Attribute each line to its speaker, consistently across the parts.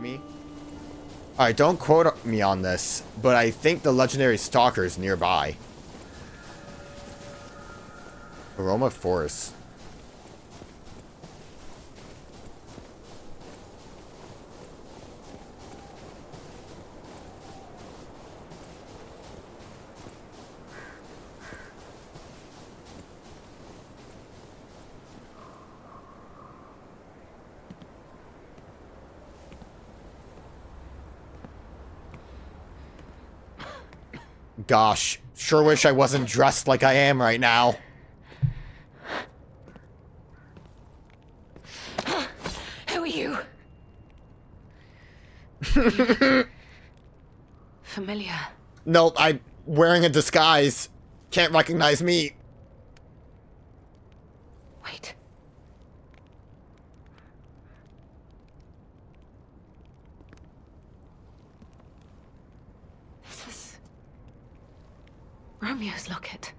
Speaker 1: me. Alright, don't quote me on this, but I think the legendary Stalker is nearby. Aroma Forest. Gosh, sure wish I wasn't dressed like I am right now.
Speaker 2: Who are you? Familiar.
Speaker 1: Nope, I'm wearing a disguise. Can't recognize me.
Speaker 2: Wait. This is Romeo's locket.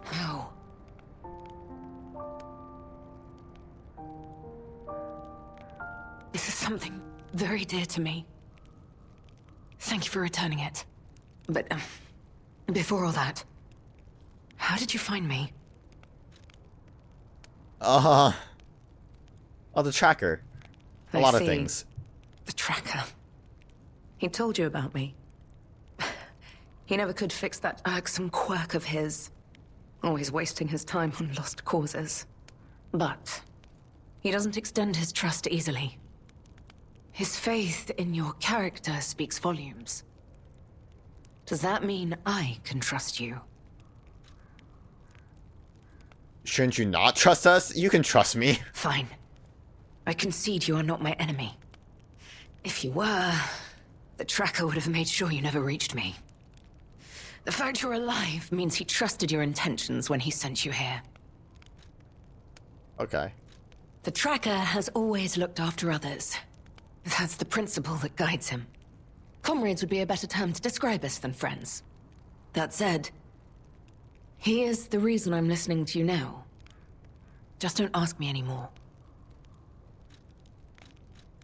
Speaker 2: How? This is something very dear to me. Thank you for returning it. But, before all that, how did you find me?
Speaker 1: Oh, the tracker. A lot of
Speaker 2: see.
Speaker 1: things.
Speaker 2: The tracker. He told you about me. He never could fix that irksome quirk of his. Always wasting his time on lost causes. But he doesn't extend his trust easily. His faith in your character speaks volumes. Does that mean I can trust you?
Speaker 1: Shouldn't you not trust us? You can trust me.
Speaker 2: Fine. I concede you are not my enemy. If you were, the tracker would have made sure you never reached me. The fact you're alive means he trusted your intentions when he sent you here.
Speaker 1: Okay.
Speaker 2: The tracker has always looked after others. That's the principle that guides him. Comrades would be a better term to describe us than friends. That said, he is the reason I'm listening to you now. Just don't ask me anymore.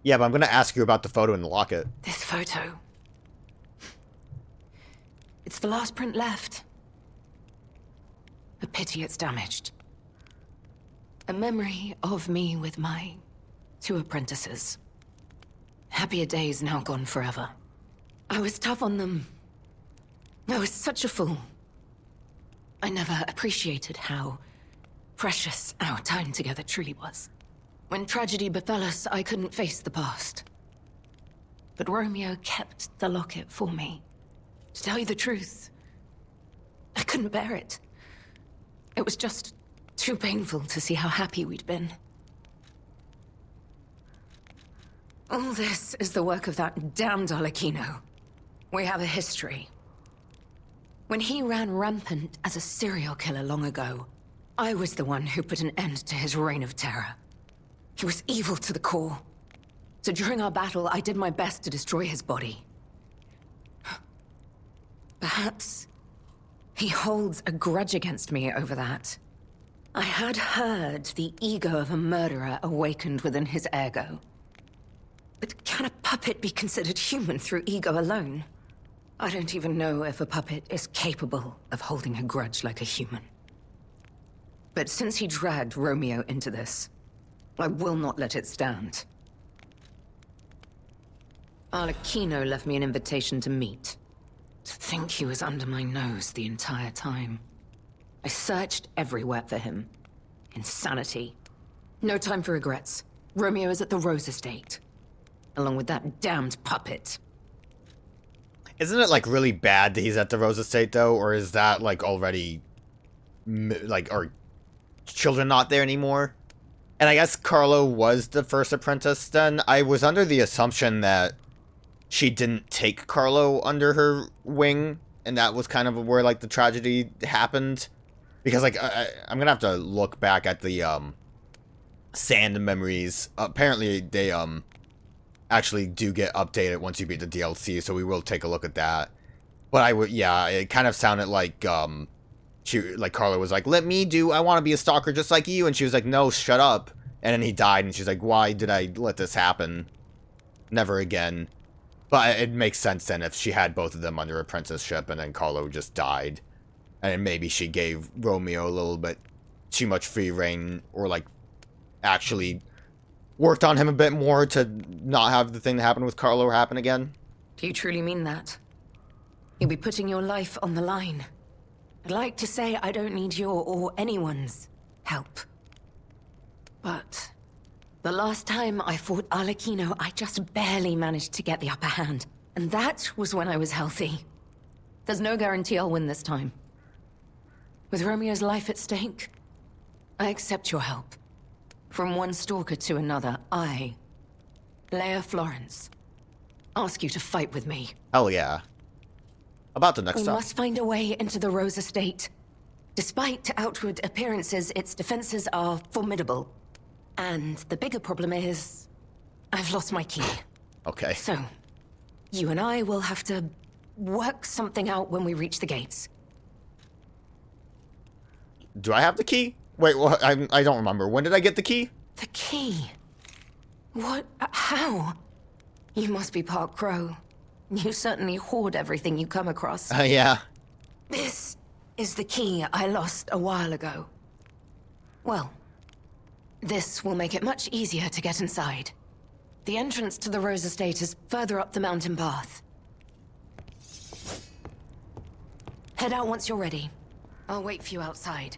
Speaker 1: Yeah, but I'm gonna ask you about the photo in the locket.
Speaker 2: This photo. It's the last print left. A pity it's damaged. A memory of me with my 2 apprentices. Happier days now gone forever. I was tough on them. I was such a fool. I never appreciated how precious our time together truly was. When tragedy befell us, I couldn't face the past. But Romeo kept the locket for me. To tell you the truth, I couldn't bear it. It was just too painful to see how happy we'd been. All this is the work of that damned Arlecchino. We have a history. When he ran rampant as a serial killer long ago, I was the one who put an end to his reign of terror. He was evil to the core. So during our battle, I did my best to destroy his body. Perhaps he holds a grudge against me over that. I had heard the ego of a murderer awakened within his ergo. But can a puppet be considered human through ego alone? I don't even know if a puppet is capable of holding a grudge like a human. But since he dragged Romeo into this, I will not let it stand. Arlecchino left me an invitation to meet. To think he was under my nose the entire time. I searched everywhere for him. Insanity. No time for regrets. Romeo is at the Rose Estate. Along with that damned puppet.
Speaker 1: Isn't it, like, really bad that he's at the Rose Estate, though? Or is that, like, already, like, are children not there anymore? And I guess Carlo was the first apprentice then. I was under the assumption that she didn't take Carlo under her wing, and that was kind of where, like, the tragedy happened. Because, like, I'm gonna have to look back at the, sand memories. Apparently, they, actually do get updated once you beat the DLC, so we will take a look at that. But I would, yeah, it kind of sounded like, Carla was like, I want to be a stalker just like you, and she was like, no, shut up. And then he died, and she's like, why did I let this happen? Never again. But it makes sense then if she had both of them under apprenticeship, and then Carlo just died. And maybe she gave Romeo a little bit too much free reign, or, like, actually worked on him a bit more to not have the thing that happened with Carlo happen again.
Speaker 2: Do you truly mean that? You'll be putting your life on the line. I'd like to say I don't need your or anyone's help. But the last time I fought Arlecchino, I just barely managed to get the upper hand. And that was when I was healthy. There's no guarantee I'll win this time. With Romeo's life at stake, I accept your help. From one stalker to another, I, Leia Florence, ask you to fight with me.
Speaker 1: Hell yeah. About the next
Speaker 2: We
Speaker 1: step.
Speaker 2: must find a way into the Rose estate. Despite outward appearances, its defenses are formidable. And the bigger problem is, I've lost my key.
Speaker 1: Okay.
Speaker 2: So, you and I will have to work something out when we reach the gates.
Speaker 1: Do I have the key? Wait, what? I don't remember. When did I get the key?
Speaker 2: The key? What? How? You must be part Crow. You certainly hoard everything you come across.
Speaker 1: Yeah.
Speaker 2: This is the key I lost a while ago. Well, this will make it much easier to get inside. The entrance to the Rose Estate is further up the mountain path. Head out once you're ready. I'll wait for you outside.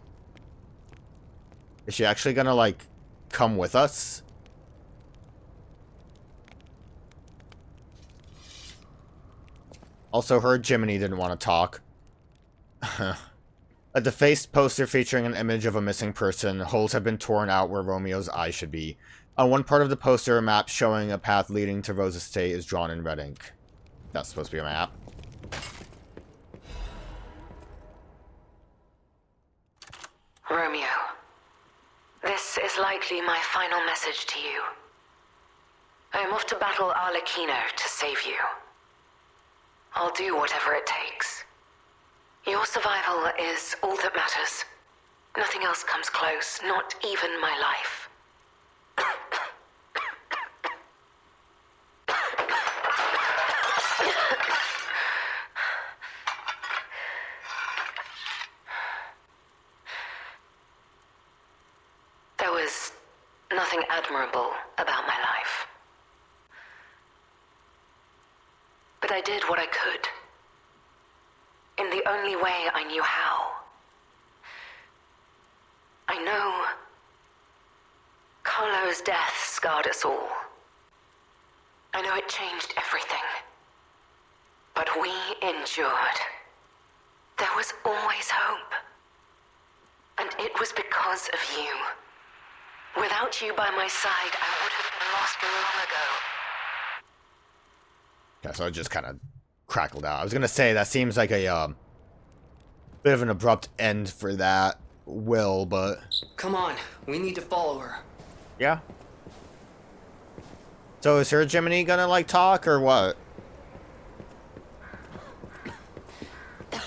Speaker 1: Is she actually gonna, like, come with us? Also, her Jiminy didn't want to talk. A defaced poster featuring an image of a missing person. Holes have been torn out where Romeo's eye should be. On one part of the poster, a map showing a path leading to Rose Estate is drawn in red ink. That's supposed to be a map.
Speaker 2: Romeo, this is likely my final message to you. I am off to battle Arlecchino to save you. I'll do whatever it takes. Your survival is all that matters. Nothing else comes close, not even my life. There was nothing admirable about my life. But I did what I could. In the only way I knew how. I know Carlo's death scarred us all. I know it changed everything. But we endured. There was always hope. And it was because of you. Without you by my side, I would have been lost long ago.
Speaker 1: Yeah, so I just kind of crackled out. I was gonna say, that seems like a, bit of an abrupt end for that, Will, but...
Speaker 3: Come on, we need to follow her.
Speaker 1: Yeah. So is her Jiminy gonna, like, talk, or what?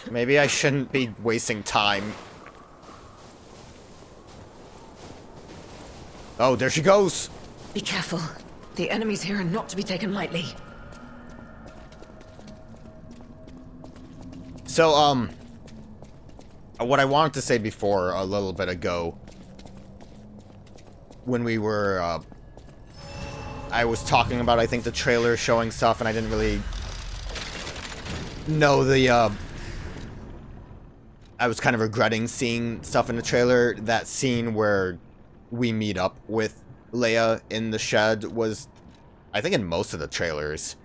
Speaker 1: Maybe I shouldn't be wasting time. Oh, there she goes!
Speaker 2: Be careful. The enemies here are not to be taken lightly.
Speaker 1: So, what I wanted to say before, a little bit ago, when we were, I was talking about, I think, the trailer showing stuff, and I didn't really know the, I was kind of regretting seeing stuff in the trailer. That scene where we meet up with Leia in the shed was, I think, in most of the trailers.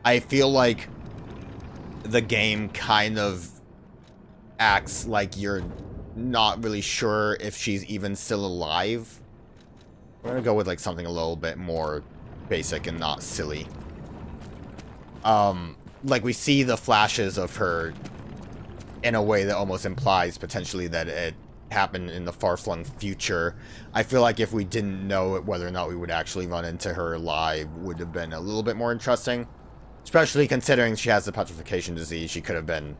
Speaker 1: I feel like the game kind of acts like you're not really sure if she's even still alive. We're gonna go with, like, something a little bit more basic and not silly. Like, we see the flashes of her in a way that almost implies potentially that happen in the far-flung future. I feel like if we didn't know whether or not we would actually run into her live, would have been a little bit more interesting. Especially considering she has the petrification disease. She could have been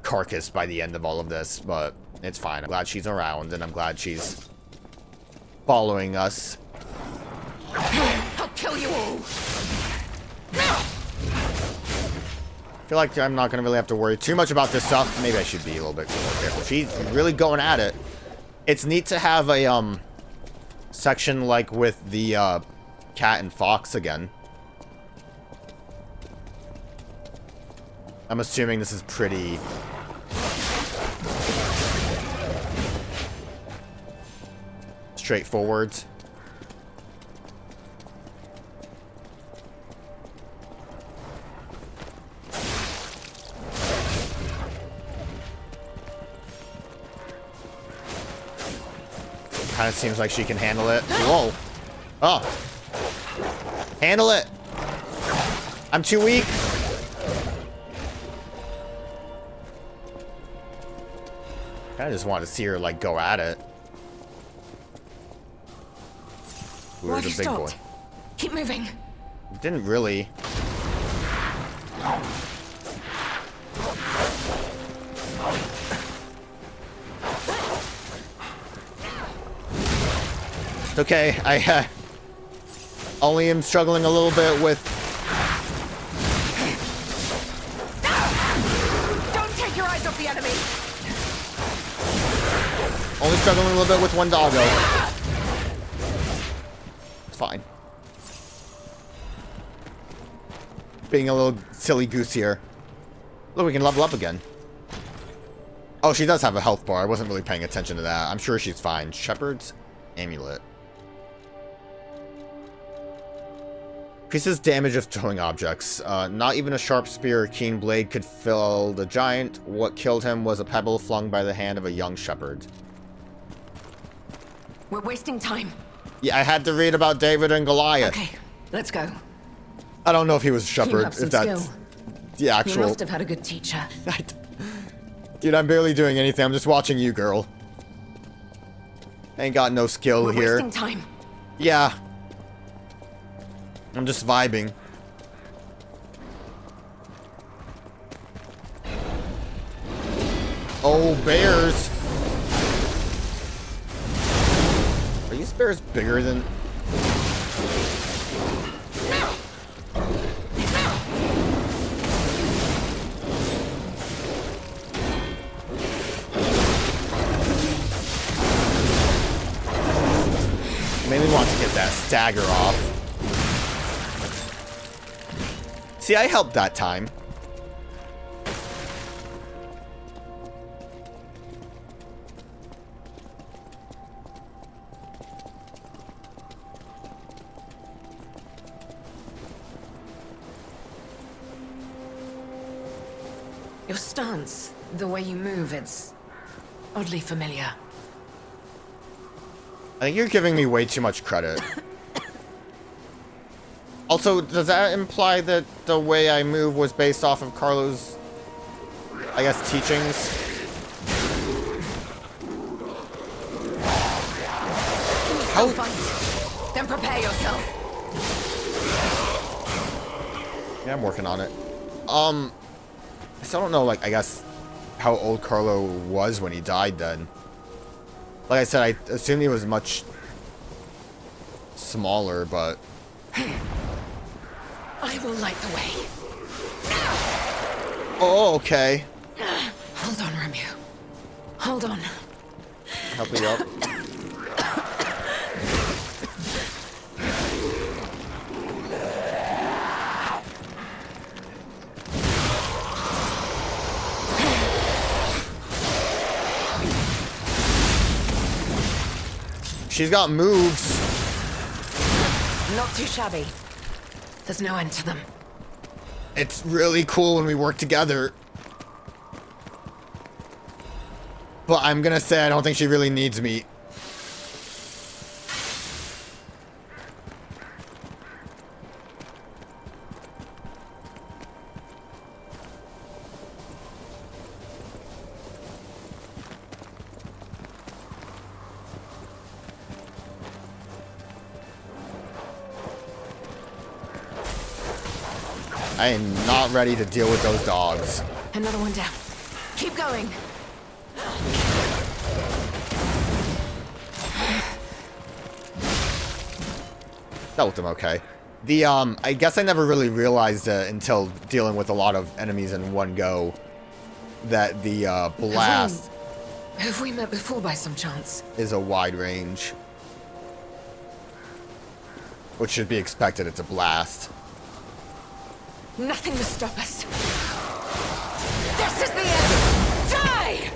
Speaker 1: carcassed by the end of all of this, but it's fine. I'm glad she's around, and I'm glad she's following us.
Speaker 2: I'll kill you all!
Speaker 1: I feel like I'm not going to really have to worry too much about this stuff. Maybe I should be a little bit more careful. She's really going at it. It's neat to have a, section like with the, cat and fox again. I'm assuming this is pretty... straightforward. Kind of seems like she can handle it. Whoa. Oh. Handle it. I'm too weak. I just want to see her, like, go at it.
Speaker 2: Why have you
Speaker 1: Where's the big boy?
Speaker 2: stopped? Keep moving.
Speaker 1: Didn't really. It's okay. I only am struggling a little bit with...
Speaker 2: Don't take your eyes off the enemy!
Speaker 1: Only struggling a little bit with one doggo. It's fine. Being a little silly goose here. Look, we can level up again. Oh, she does have a health bar. I wasn't really paying attention to that. I'm sure she's fine. Shepherd's amulet. Increases damage of throwing objects. Not even a sharp spear or keen blade could fell the giant. What killed him was a pebble flung by the hand of a young shepherd.
Speaker 2: We're wasting time.
Speaker 1: Yeah, I had to read about David and Goliath.
Speaker 2: Okay, let's go.
Speaker 1: I don't know if he was a
Speaker 2: You
Speaker 1: shepherd.
Speaker 2: have some
Speaker 1: If that's
Speaker 2: skill.
Speaker 1: the
Speaker 2: You
Speaker 1: actual...
Speaker 2: must have had a good teacher.
Speaker 1: Dude, I'm barely doing anything. I'm just watching you, girl. Ain't got no skill
Speaker 2: We're
Speaker 1: here.
Speaker 2: wasting time.
Speaker 1: Yeah. I'm just vibing. Oh, bears. Are these bears bigger than... Mainly want to get that stagger off. See, I helped that time.
Speaker 2: Your stance, the way you move, it's oddly familiar.
Speaker 1: I think you're giving me way too much credit. Also, does that imply that the way I move was based off of Carlo's, I guess, teachings?
Speaker 2: How fight? Then prepare yourself.
Speaker 1: Yeah, I'm working on it. I still don't know, like, I guess, how old Carlo was when he died then. Like I said, I assumed he was much smaller, but...
Speaker 2: I will light the way.
Speaker 1: Oh, okay.
Speaker 2: Hold on, Romeo. Hold on.
Speaker 1: Help me up. She's got moves.
Speaker 2: Not too shabby. There's no end to them.
Speaker 1: It's really cool when we work together. But I'm gonna say I don't think she really needs me. I am not ready to deal with those dogs.
Speaker 2: Another one down. Keep going.
Speaker 1: Dealt with them okay. The, I guess I never really realized until dealing with a lot of enemies in one go that the, blast
Speaker 2: Have we met before by some chance?
Speaker 1: is a wide range. Which should be expected, it's a blast.
Speaker 2: Nothing to stop us. This is the end! Die!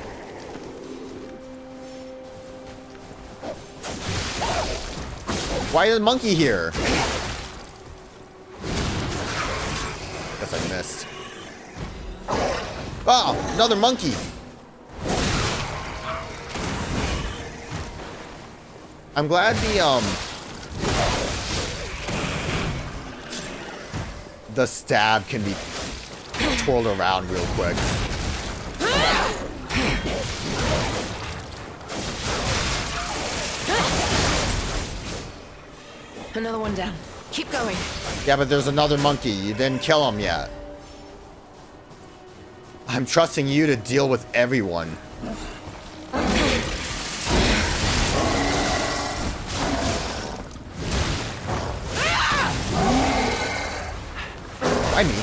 Speaker 1: Why is a monkey here? Guess I missed. Oh, another monkey! I'm glad the stab can be twirled around real quick.
Speaker 2: Another one down. Keep going.
Speaker 1: Yeah, but there's another monkey. You didn't kill him yet. I'm trusting you to deal with everyone. Why me?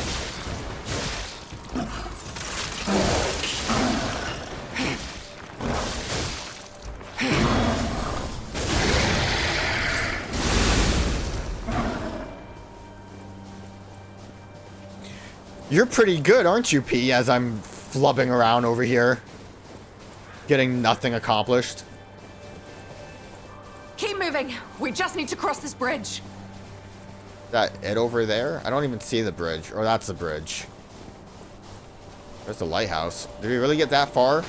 Speaker 1: You're pretty good, aren't you, P, as I'm flubbing around over here. Getting nothing accomplished.
Speaker 2: Keep moving. We just need to cross this bridge.
Speaker 1: Is that it over there? I don't even see the bridge. Or that's the bridge. There's the lighthouse. Did we really get that far?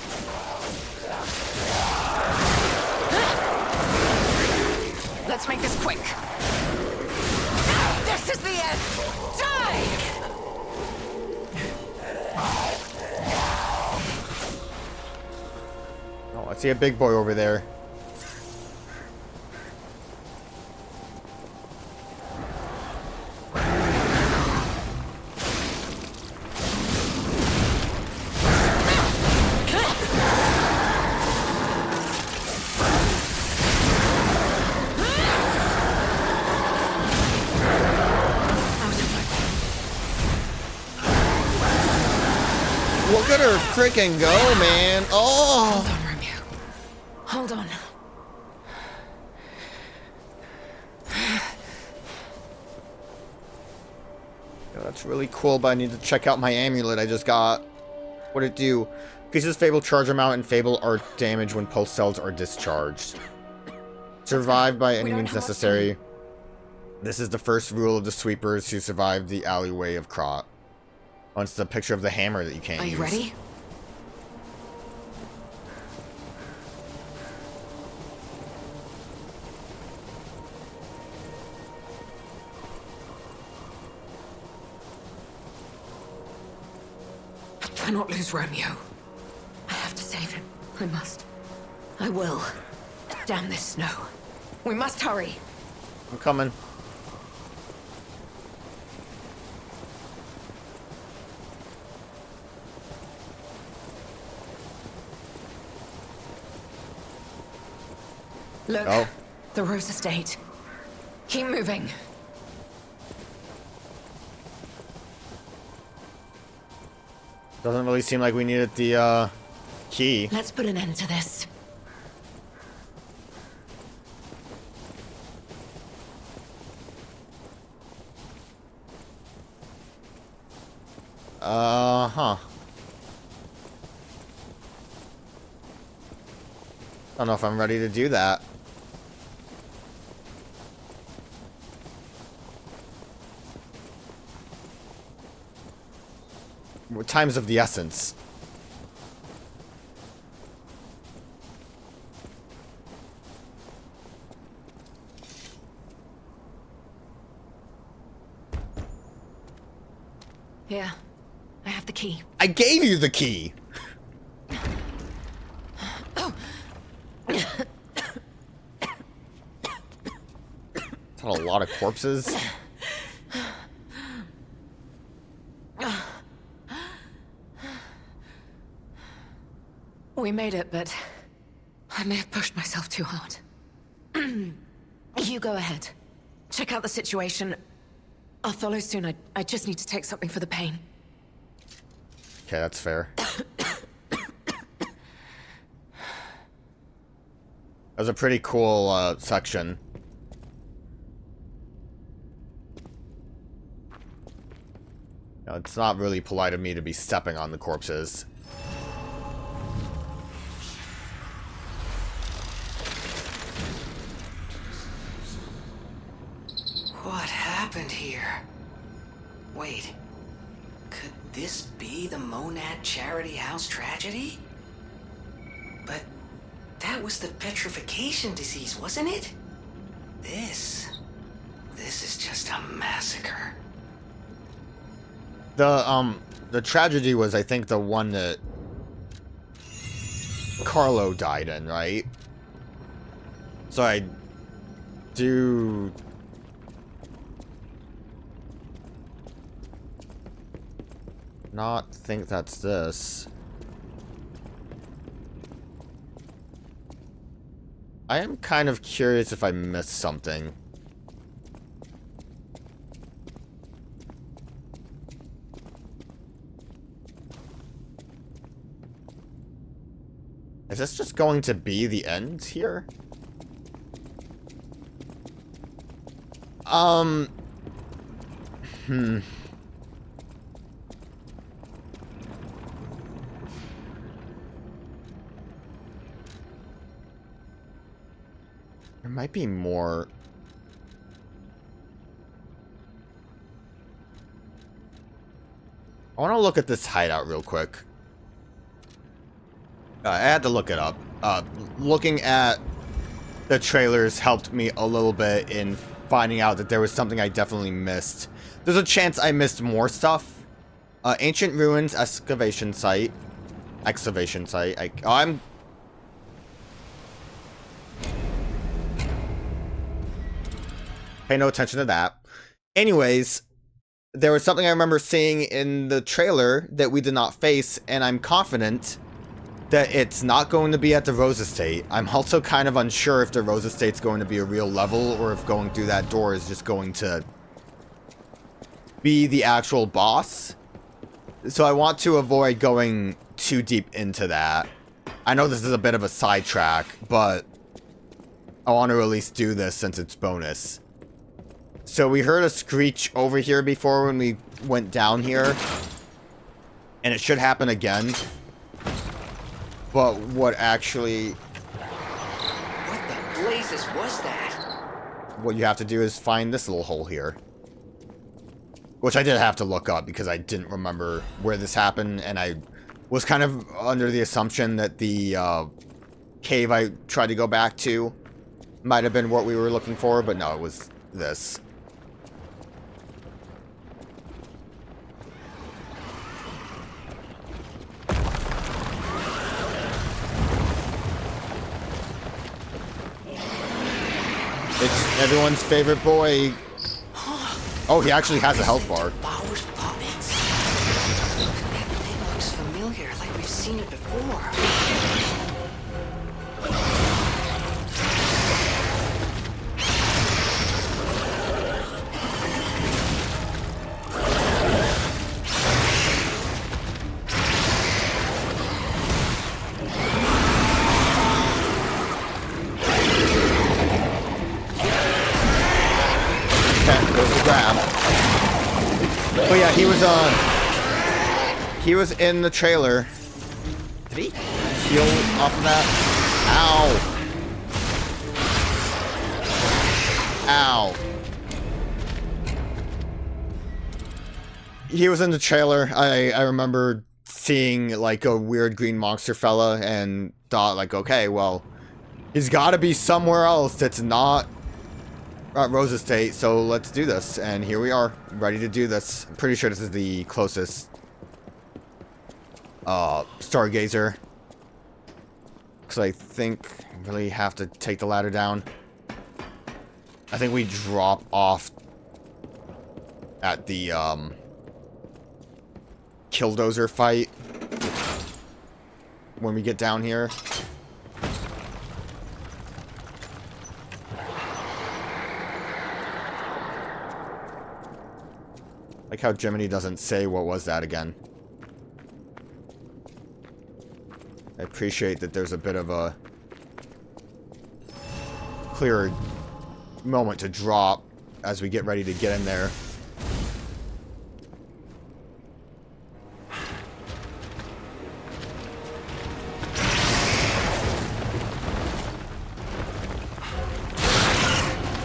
Speaker 2: Let's make this quick. This is the end. Die!
Speaker 1: Oh, I see a big boy over there. Look at her freaking go, man. Oh!
Speaker 2: Hold on, Romeo. Hold on.
Speaker 1: Yeah, that's really cool, but I need to check out my amulet I just got. What'd it do? Pieces of Fable charge amount and Fable are damaged when pulse cells are discharged. Survive by any means necessary. This is the first rule of the sweepers who survived the alleyway of Krat. Oh, it's the picture of the hammer that you can't use.
Speaker 2: Are you ready? I cannot lose Romeo. I have to save him. I must. I will. Damn this snow. We must hurry.
Speaker 1: I'm coming.
Speaker 2: Look,
Speaker 1: Oh.
Speaker 2: the Rose Estate. Keep moving.
Speaker 1: Doesn't really seem like we needed the, key.
Speaker 2: Let's put an end to this.
Speaker 1: Huh. I don't know if I'm ready to do that. Time's of the essence.
Speaker 2: Here, I have the key.
Speaker 1: I gave you the key! That's a lot of corpses.
Speaker 2: we made it, but I may have pushed myself too hard. You go ahead. Check out the situation. I'll follow soon. I just need to take something for the pain.
Speaker 1: Okay, that's fair. That was a pretty cool section. Now, it's not really polite of me to be stepping on the corpses.
Speaker 3: What happened here? Wait. Could this be the Monad Charity House tragedy? But that was the petrification disease, wasn't it? This is just a massacre.
Speaker 1: The tragedy was, I think, the one that Carlo died in, right? So I do not think that's this. I am kind of curious if I missed something. Is this just going to be the end here? There might be more. I want to look at this hideout real quick. I had to look it up. Looking at the trailers helped me a little bit in finding out that there was something I definitely missed. There's a chance I missed more stuff. Ancient ruins excavation site. I'm... Pay no attention to that. Anyways, there was something I remember seeing in the trailer that we did not face, and I'm confident that it's not going to be at the Rose Estate. I'm also kind of unsure if the Rose Estate's going to be a real level, or if going through that door is just going to be the actual boss. So I want to avoid going too deep into that. I know this is a bit of a sidetrack, but I want to at least do this since it's bonus. So we heard a screech over here before when we went down here, and it should happen again. But what actually...
Speaker 3: What the blazes was that?
Speaker 1: What you have to do is find this little hole here. Which I did have to look up because I didn't remember where this happened, and I was kind of under the assumption that the cave I tried to go back to might have been what we were looking for, but no, it was this. It's everyone's favorite boy. Oh, he actually has a health bar.
Speaker 3: Bowers puppets. That thing looks familiar, like we've seen it before.
Speaker 1: Oh yeah, he was in the trailer. Did he heal off of that? Ow. Ow. He was in the trailer. I remember seeing like a weird green monster fella and thought like, okay, well, he's got to be somewhere else that's not Rose Estate, so let's do this. And here we are, ready to do this. I'm pretty sure this is the closest Stargazer. Because I think I really have to take the ladder down. I think we drop off at the Killdozer fight. when we get down here. Like how Jiminy doesn't say what was that again. I appreciate that there's a bit of a clearer moment to drop as we get ready to get in there.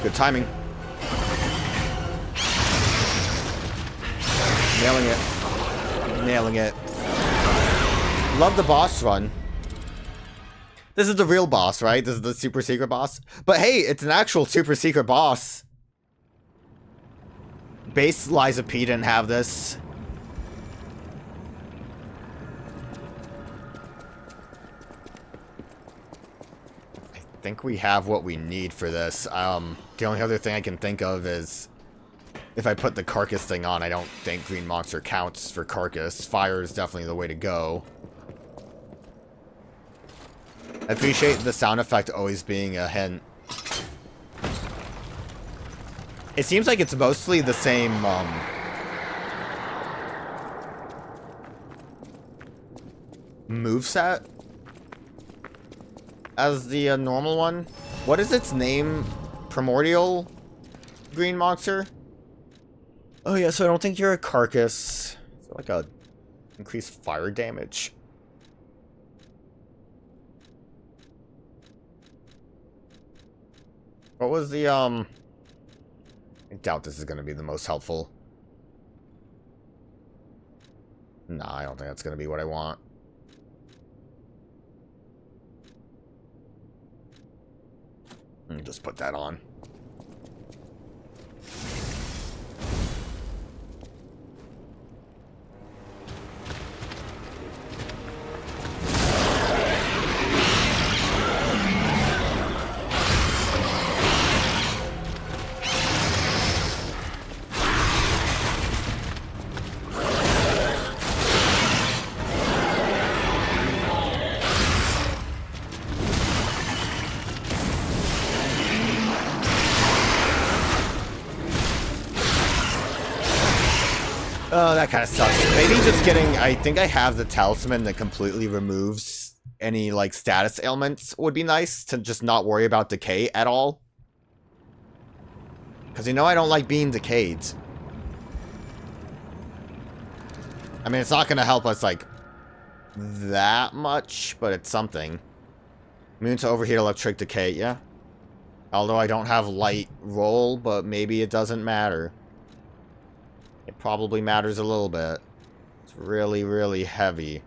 Speaker 1: Good timing. Nailing it. Nailing it. Love the boss run. This is the real boss, right? This is the super secret boss. But hey, it's an actual super secret boss. Base Liza P didn't have this. I think we have what we need for this. The only other thing I can think of is if I put the carcass thing on, I don't think Green Monster counts for carcass. Fire is definitely the way to go. I appreciate the sound effect always being a hint. It seems like it's mostly the same, moveset as the normal one. What is its name? Primordial Green Monster? Oh yeah, so I don't think you're a carcass. So like a increased fire damage. What was the, I doubt this is going to be the most helpful. Nah, I don't think that's going to be what I want. Just put that on. Oh, that kind of sucks. Maybe just getting... I think I have the talisman that completely removes any, like, status ailments would be nice. To just not worry about decay at all. Because you know I don't like being decayed. I mean, it's not going to help us, like, that much, but it's something. Immune to overheat, electric decay, yeah. Although I don't have light roll, but maybe it doesn't matter. It probably matters a little bit. It's really, really heavy.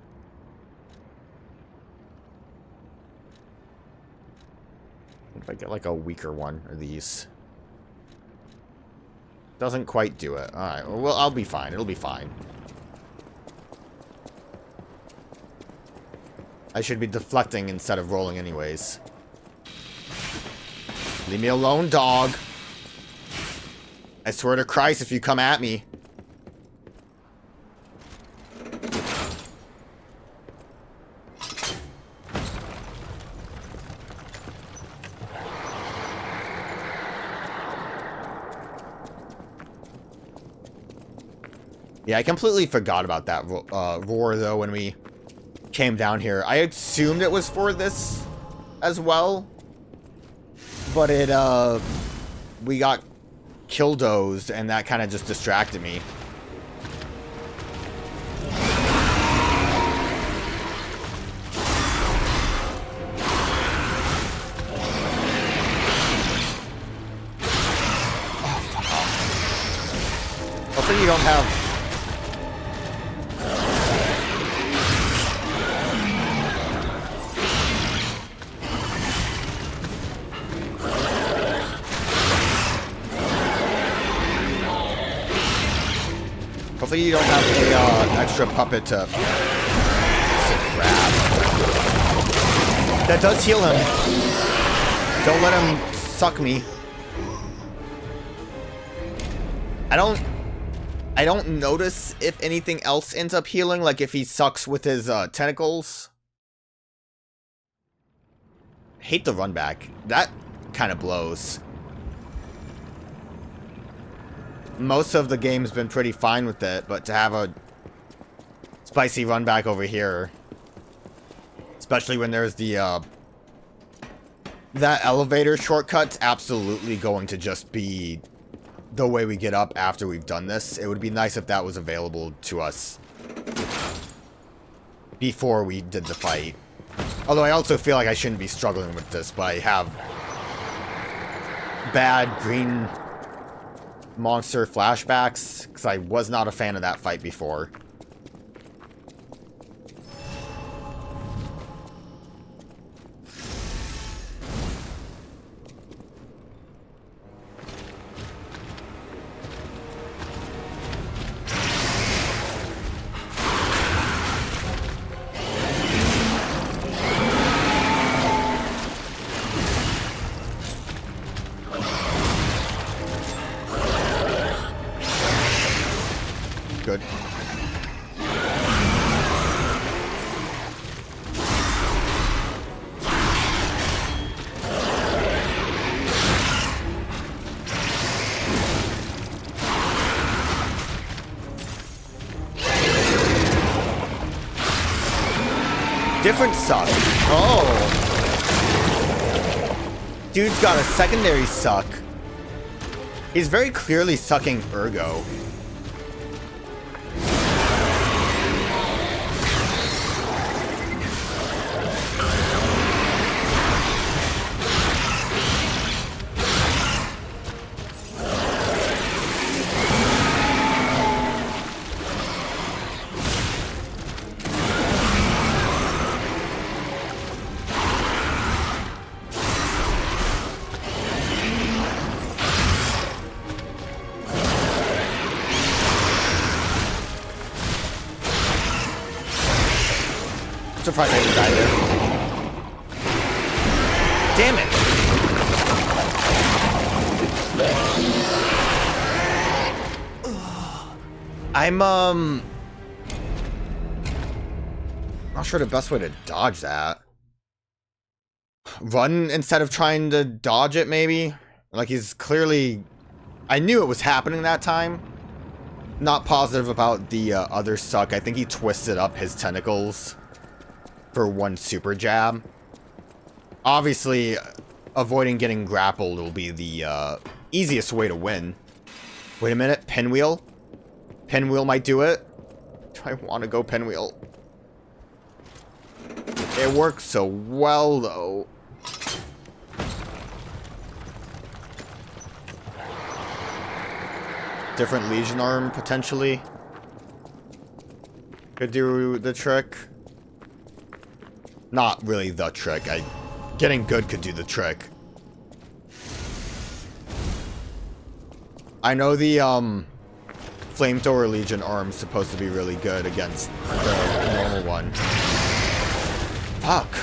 Speaker 1: What if I get like a weaker one of these? Doesn't quite do it. Alright, well, I'll be fine. It'll be fine. I should be deflecting instead of rolling anyways. Leave me alone, dog. I swear to Christ if you come at me. Yeah, I completely forgot about that roar, though, when we came down here. I assumed it was for this as well. But it, we got killdozed, and that kind of just distracted me. Oh, fuck off. Hopefully you don't have... Hopefully you don't have an extra puppet to grab. That does heal him. Don't let him suck me. I don't notice if anything else ends up healing, like if he sucks with his tentacles. Hate the run back. That kind of blows. Most of the game's been pretty fine with it, but to have a spicy run back over here, especially when there's the that elevator shortcut's absolutely going to just be the way we get up after we've done this. It would be nice if that was available to us before we did the fight. Although I also feel like I shouldn't be struggling with this, but I have bad green monster flashbacks, because I was not a fan of that fight before. Good. Different suck. Oh. Dude's got a secondary suck. He's very clearly sucking Ergo. Surprised I didn't die there. Damn it! I'm not sure the best way to dodge that. Run instead of trying to dodge it, maybe? Like, he's clearly... I knew it was happening that time. Not positive about the other suck. I think he twisted up his tentacles for one super jab. Obviously, avoiding getting grappled will be the easiest way to win. Wait a minute, pinwheel? Pinwheel might do it. Do I want to go pinwheel? It works so well, though. Different Legion arm, potentially. Could do the trick. Not really the trick. Getting good could do the trick. I know the Flamethrower Legion arm's supposed to be really good against the normal one. Fuck.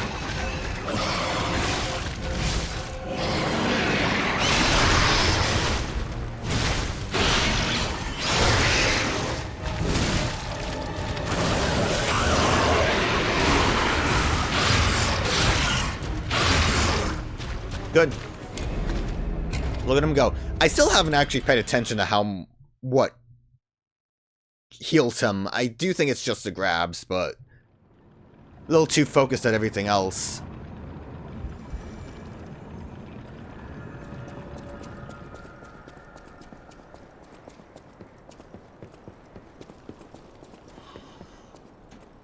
Speaker 1: Good. Look at him go. I still haven't actually paid attention to what heals him. I do think it's just the grabs, but a little too focused at everything else.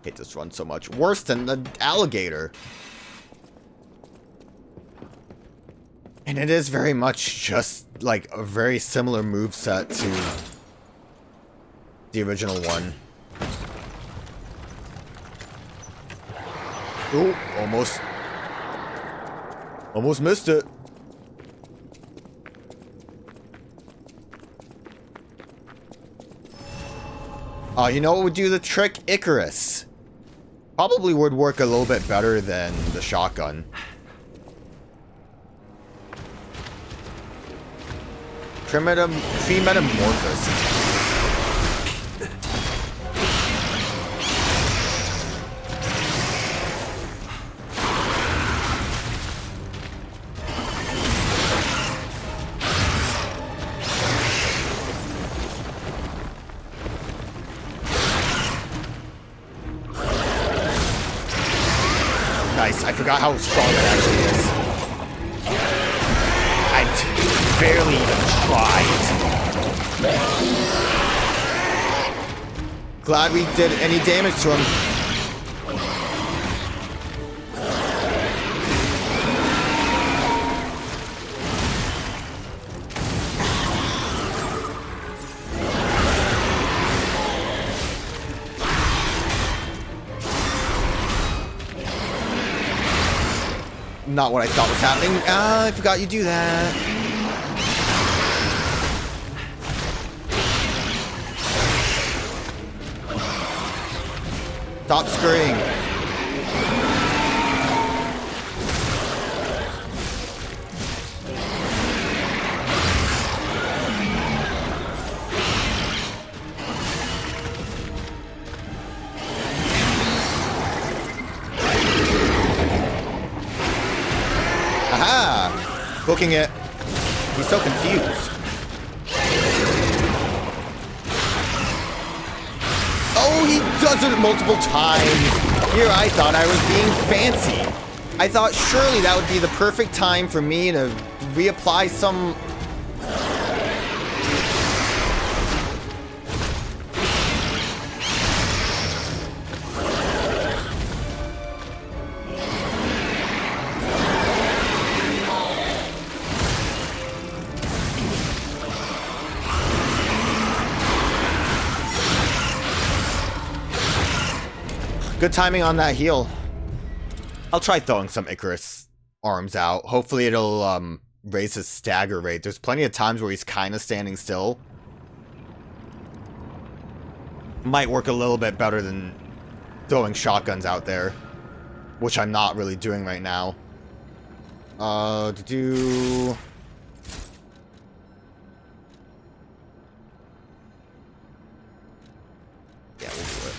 Speaker 1: Hate this run so much. Worse than the alligator. And it is very much just, like, a very similar moveset to the original one. Ooh, almost. Almost missed it. You know what would do the trick? Icarus. Probably would work a little bit better than the shotgun. Metamorphosis. Nice. I forgot how strong that actually is. I barely even tried. Glad we did any damage to him. Not what I thought was happening. I forgot you do that. Stop screaming. Aha! Booking it. He's so confused. Oh, he does it multiple times. Here I thought I was being fancy. I thought surely that would be the perfect time for me to reapply some... Good timing on that heal. I'll try throwing some Icarus arms out. Hopefully it'll raise his stagger rate. There's plenty of times where he's kind of standing still. Might work a little bit better than throwing shotguns out there, which I'm not really doing right now. Yeah, we'll do it.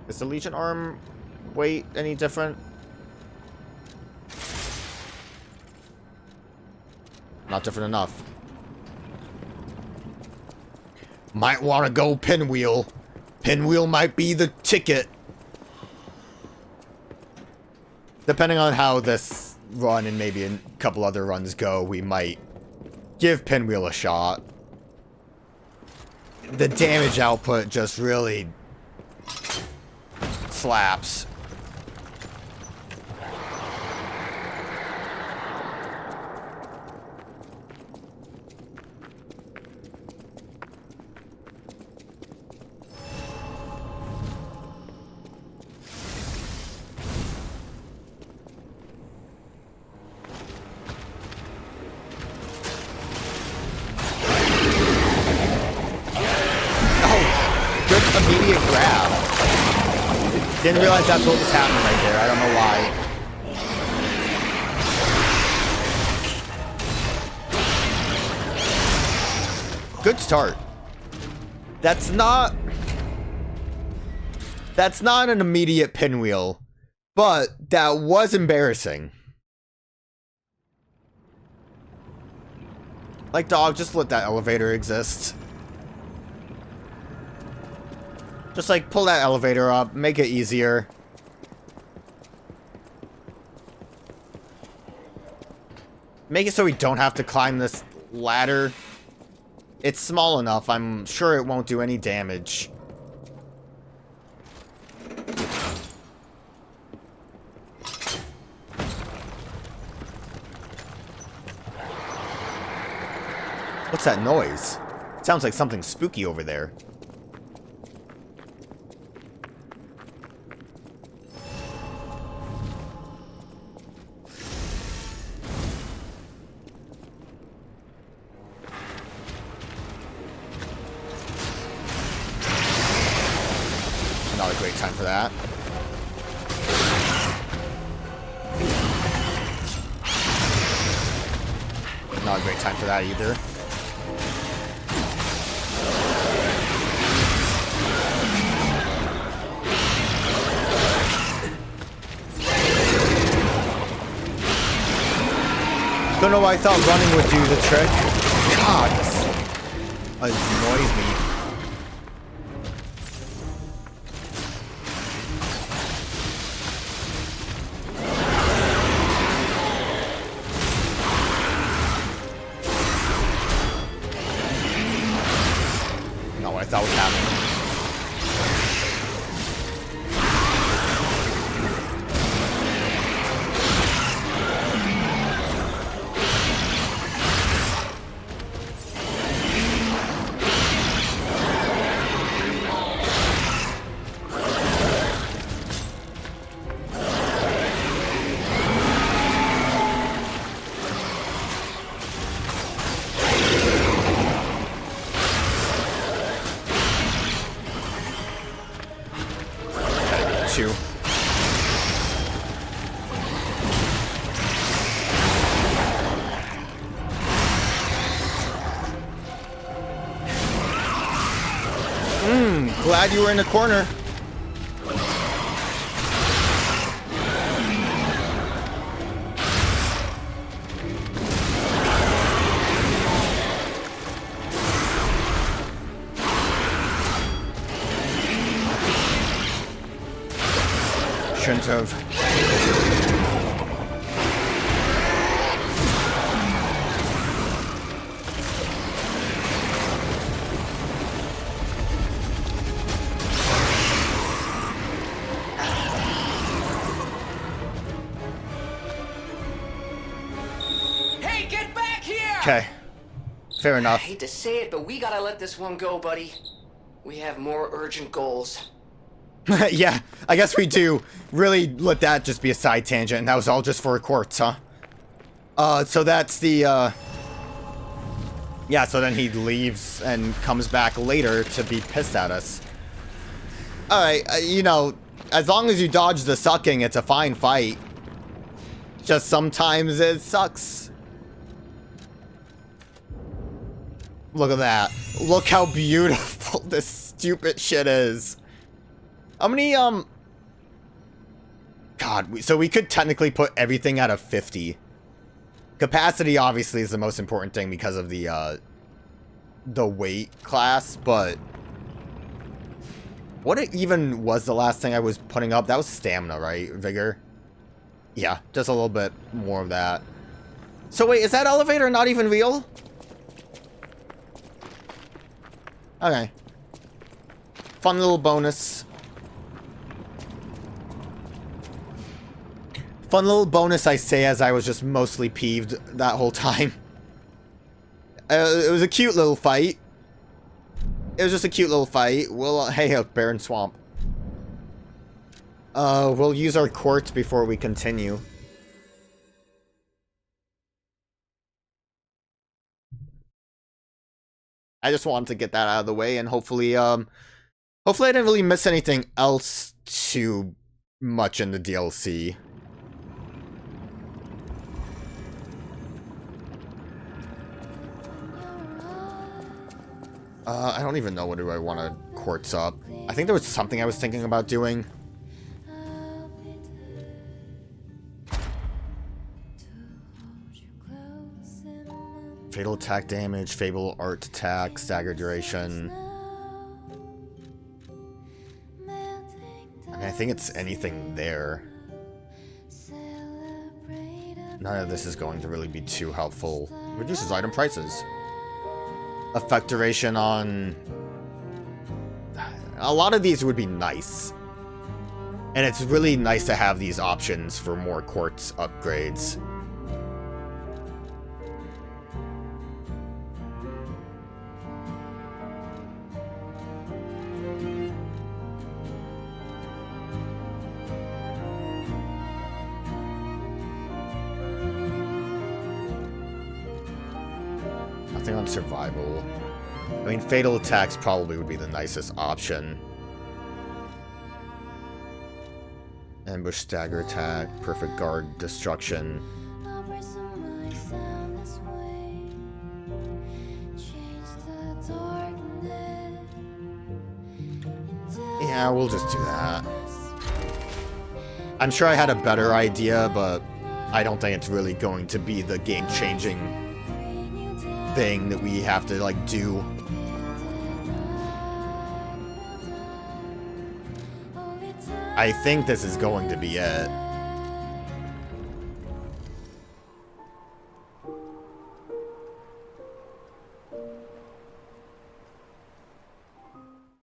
Speaker 1: Is the Legion arm weight any different? Not different enough. Might want to go Pinwheel. Pinwheel might be the ticket. Depending on how this run and maybe a couple other runs go, we might give Pinwheel a shot. The damage output just really slaps. Oh, good immediate grab. Didn't realize that's what was happening right there. I don't know why. Good start. That's not an immediate Pinwheel, but that was embarrassing. Like, dog, just let that elevator exist. Just, like, pull that elevator up, make it easier. Make it so we don't have to climb this ladder. It's small enough, I'm sure it won't do any damage. What's that noise? Sounds like something spooky over there. Not a great time for that. Not a great time for that either. Don't know why I thought running would do the trick. God, this annoys me. that was happening. Two. Glad you were in the corner. Shouldn't have.
Speaker 3: Hey, get back here!
Speaker 1: Okay. Fair
Speaker 3: I
Speaker 1: enough.
Speaker 3: hate to say it, but we gotta let this one go, buddy. We have more urgent goals.
Speaker 1: Yeah, I guess we do. Really let that just be a side tangent, and that was all just for a quartz, huh? So that's the, yeah, so then he leaves and comes back later to be pissed at us. Alright, you know, as long as you dodge the sucking, it's a fine fight. Just sometimes it sucks. Look at that. Look how beautiful this stupid shit is. How many, God, so we could technically put everything at a 50. Capacity, obviously, is the most important thing because of the weight class, but... What it even was the last thing I was putting up? That was stamina, right? Vigor? Yeah, just a little bit more of that. So wait, is that elevator not even real? Okay. Fun little bonus. Fun little bonus, I say, as I was just mostly peeved that whole time. It was a cute little fight. It was just a cute little fight. We'll, hey, barren swamp. We'll use our quartz before we continue. I just wanted to get that out of the way, and hopefully, hopefully I didn't really miss anything else too much in the DLC. I don't even know what do I want to quartz up. I think there was something I was thinking about doing. Fatal attack damage, Fable art attack, stagger duration. I mean, I think it's anything there. None of this is going to really be too helpful. Reduces item prices. Effect duration on... A lot of these would be nice. And it's really nice to have these options for more quartz upgrades. Nothing on survival. I mean, fatal attacks probably would be the nicest option. Ambush, stagger attack, perfect guard, destruction. Yeah, we'll just do that. I'm sure I had a better idea, but I don't think it's really going to be the game-changing thing that we have to, like, do. I think this is going to be it.